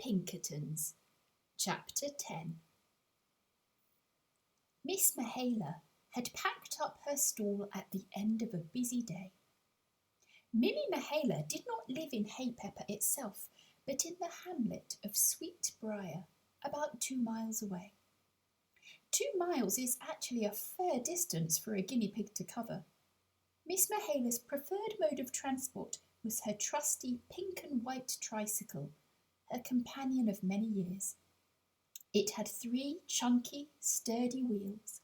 Pinkertons, Chapter 10. Miss Michaela had packed up her stall at the end of a busy day. Mimi Michaela did not live in Haypepper itself, but in the hamlet of Sweetbriar, about 2 miles away. 2 miles is actually a fair distance for a guinea pig to cover. Miss Michaela's preferred mode of transport was her trusty pink and white tricycle, her companion of many years. It had 3 chunky, sturdy wheels,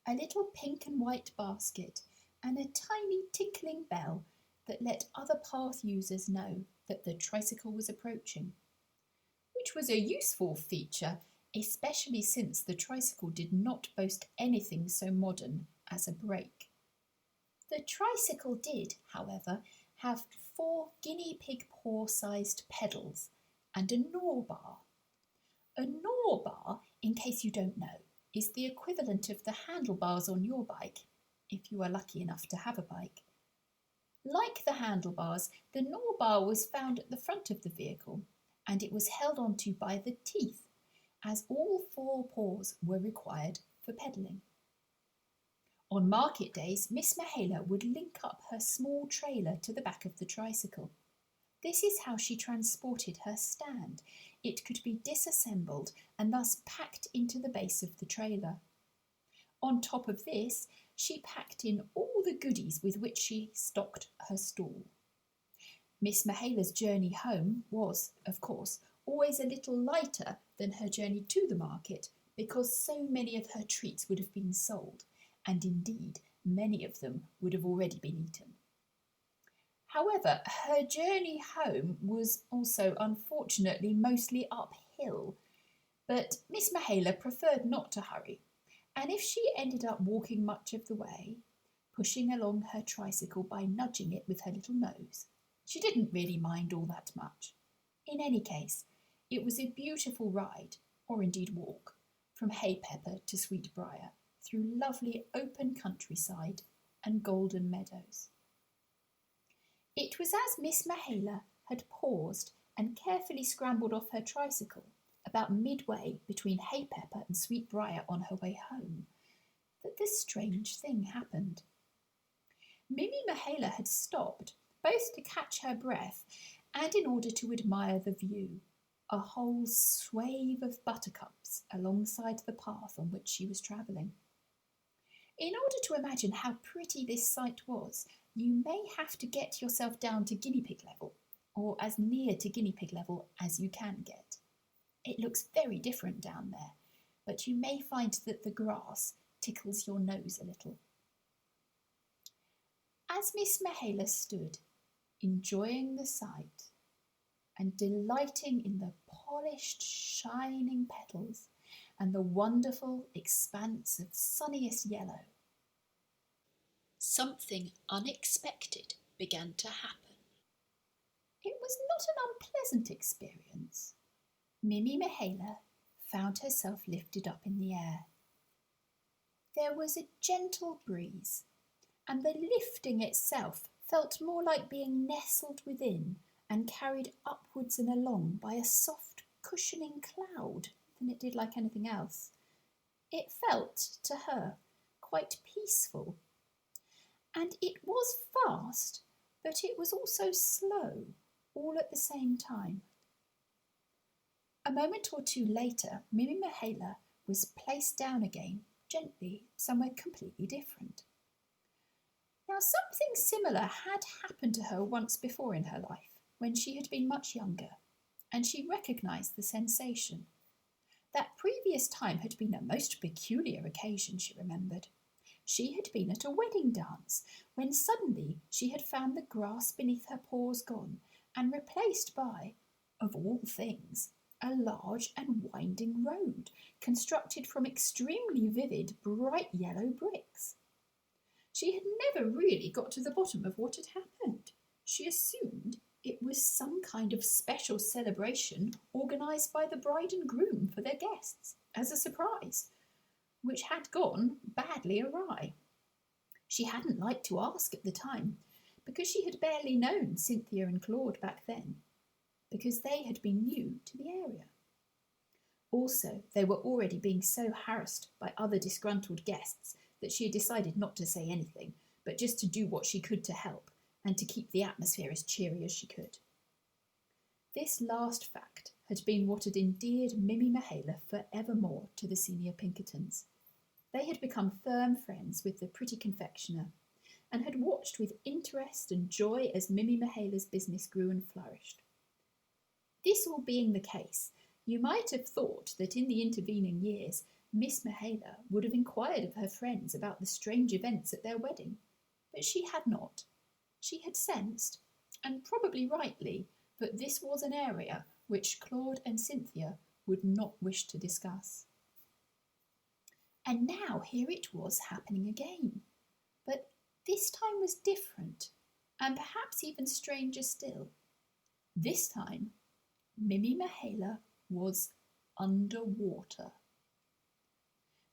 a little pink and white basket, and a tiny tinkling bell that let other path users know that the tricycle was approaching, which was a useful feature, especially since the tricycle did not boast anything so modern as a brake. The tricycle did, however, have 4 guinea pig paw-sized pedals and a gnaw bar. A gnaw bar, in case you don't know, is the equivalent of the handlebars on your bike, if you are lucky enough to have a bike. Like the handlebars, the gnaw bar was found at the front of the vehicle, and it was held onto by the teeth, as all 4 paws were required for pedalling. On market days, Miss Michaela would link up her small trailer to the back of the tricycle. This is how she transported her stand. It could be disassembled and thus packed into the base of the trailer. On top of this, she packed in all the goodies with which she stocked her stall. Miss Michaela's journey home was, of course, always a little lighter than her journey to the market, because so many of her treats would have been sold, and indeed many of them would have already been eaten. However, her journey home was also unfortunately mostly uphill, but Miss Michaela preferred not to hurry, and if she ended up walking much of the way, pushing along her tricycle by nudging it with her little nose, she didn't really mind all that much. In any case, it was a beautiful ride, or indeed walk, from Haypepper to Sweetbriar, through lovely open countryside and golden meadows. It was as Miss Michaela had paused and carefully scrambled off her tricycle, about midway between Haypepper and Sweetbriar on her way home, that this strange thing happened. Mimi Michaela had stopped, both to catch her breath and in order to admire the view, a whole swathe of buttercups alongside the path on which she was travelling. In order to imagine how pretty this sight was, you may have to get yourself down to guinea pig level, or as near to guinea pig level as you can get. It looks very different down there, but you may find that the grass tickles your nose a little. As Miss Michaela stood, enjoying the sight and delighting in the polished, shining petals and the wonderful expanse of sunniest yellow, something unexpected began to happen. It was not an unpleasant experience. Mimi Michaela found herself lifted up in the air. There was a gentle breeze, and the lifting itself felt more like being nestled within and carried upwards and along by a soft, cushioning cloud than it did like anything else. It felt, to her, quite peaceful. And it was fast, but it was also slow, all at the same time. A moment or two later, Mimi Michaela was placed down again, gently, somewhere completely different. Now, something similar had happened to her once before in her life, when she had been much younger, and she recognised the sensation. That previous time had been a most peculiar occasion, she remembered. She had been at a wedding dance, when suddenly she had found the grass beneath her paws gone, and replaced by, of all things, a large and winding road, constructed from extremely vivid, bright yellow bricks. She had never really got to the bottom of what had happened. She assumed it was some kind of special celebration organised by the bride and groom for their guests, as a surprise, which had gone badly awry. She hadn't liked to ask at the time, because she had barely known Cynthia and Claude back then, because they had been new to the area. Also, they were already being so harassed by other disgruntled guests that she had decided not to say anything, but just to do what she could to help and to keep the atmosphere as cheery as she could. This last fact had been what had endeared Mimi Mihaela forevermore to the senior Pinkertons. They had become firm friends with the pretty confectioner and had watched with interest and joy as Mimi Mihaela's business grew and flourished. This all being the case, you might have thought that in the intervening years Miss Mihaela would have inquired of her friends about the strange events at their wedding, but she had not. She had sensed, and probably rightly, that this was an area which Claude and Cynthia would not wish to discuss. And now here it was happening again, but this time was different, and perhaps even stranger still. This time, Mimi Mihaela was underwater.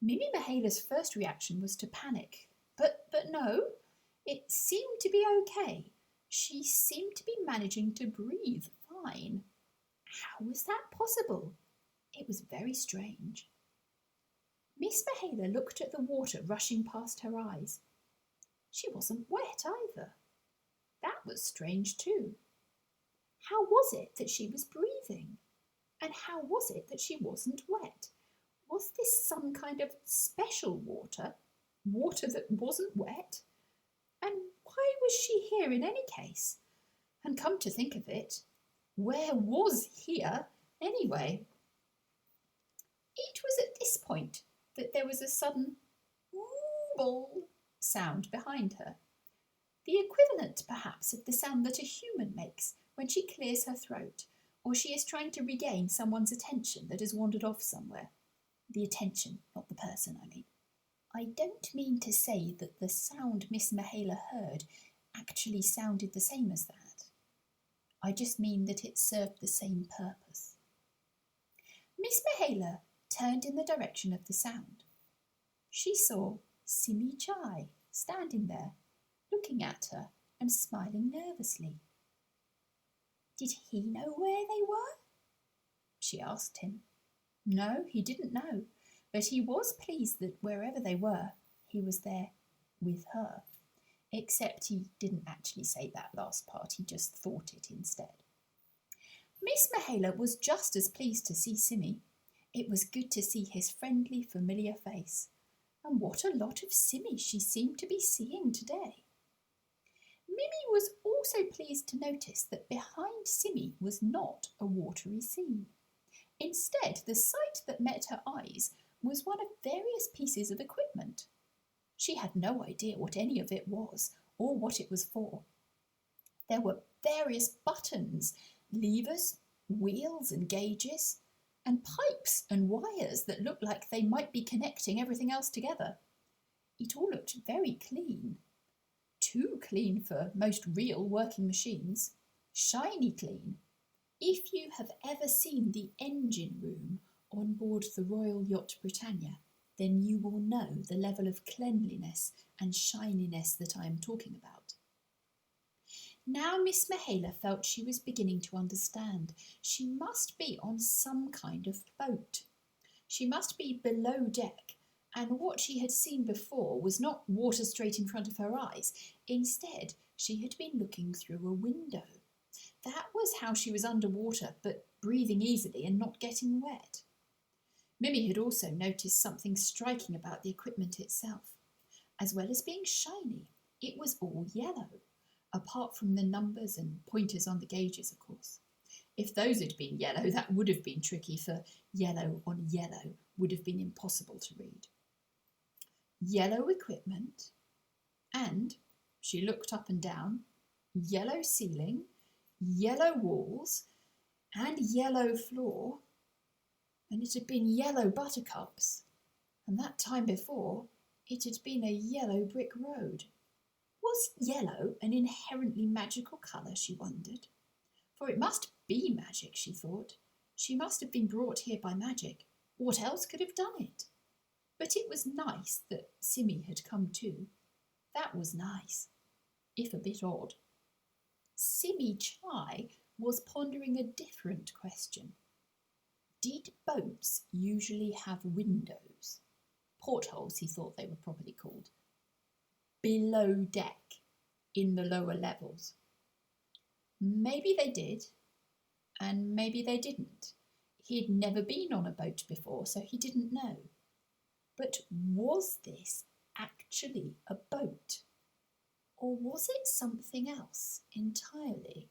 Mimi Mihaela's first reaction was to panic, but no, it seemed to be okay. She seemed to be managing to breathe fine. How was that possible? It was very strange. Miss Mihaela looked at the water rushing past her eyes. She wasn't wet either. That was strange too. How was it that she was breathing? And how was it that she wasn't wet? Was this some kind of special water? Water that wasn't wet? And why was she here in any case? And come to think of it, where was here anyway? It was at this point that there was a sudden wooble sound behind her. The equivalent, perhaps, of the sound that a human makes when she clears her throat, or she is trying to regain someone's attention that has wandered off somewhere. The attention, not the person, I mean. I don't mean to say that the sound Miss Mihaela heard actually sounded the same as that. I just mean that it served the same purpose. Miss Mihaela turned in the direction of the sound. She saw Simi Chai standing there, looking at her and smiling nervously. Did he know where they were? She asked him. No, he didn't know, but he was pleased that wherever they were, he was there with her. Except he didn't actually say that last part, he just thought it instead. Miss Mihaela was just as pleased to see Simi. It was good to see his friendly, familiar face. And what a lot of Simi she seemed to be seeing today. Mimi was also pleased to notice that behind Simi was not a watery scene. Instead, the sight that met her eyes was one of various pieces of equipment. She had no idea what any of it was or what it was for. There were various buttons, levers, wheels and gauges, and pipes and wires that looked like they might be connecting everything else together. It all looked very clean. Too clean for most real working machines. Shiny clean. If you have ever seen the engine room on board the Royal Yacht Britannia, then you will know the level of cleanliness and shininess that I am talking about. Now Miss Mihaela felt she was beginning to understand. She must be on some kind of boat. She must be below deck, and what she had seen before was not water straight in front of her eyes. Instead, she had been looking through a window. That was how she was underwater, but breathing easily and not getting wet. Mimi had also noticed something striking about the equipment itself. As well as being shiny, it was all yellow, apart from the numbers and pointers on the gauges, of course. If those had been yellow, that would have been tricky, for yellow on yellow would have been impossible to read. Yellow equipment, and, she looked up and down, yellow ceiling, yellow walls, and yellow floor, and it had been yellow buttercups, and that time before it had been a yellow brick road. Was yellow an inherently magical colour, she wondered? For it must be magic, she thought. She must have been brought here by magic. What else could have done it? But it was nice that Simi had come too. That was nice, if a bit odd. Simi Chai was pondering a different question. Did boats usually have windows? Portholes, he thought they were properly called. Below deck, in the lower levels. Maybe they did, and maybe they didn't. He'd never been on a boat before, so he didn't know. But was this actually a boat? Or was it something else entirely?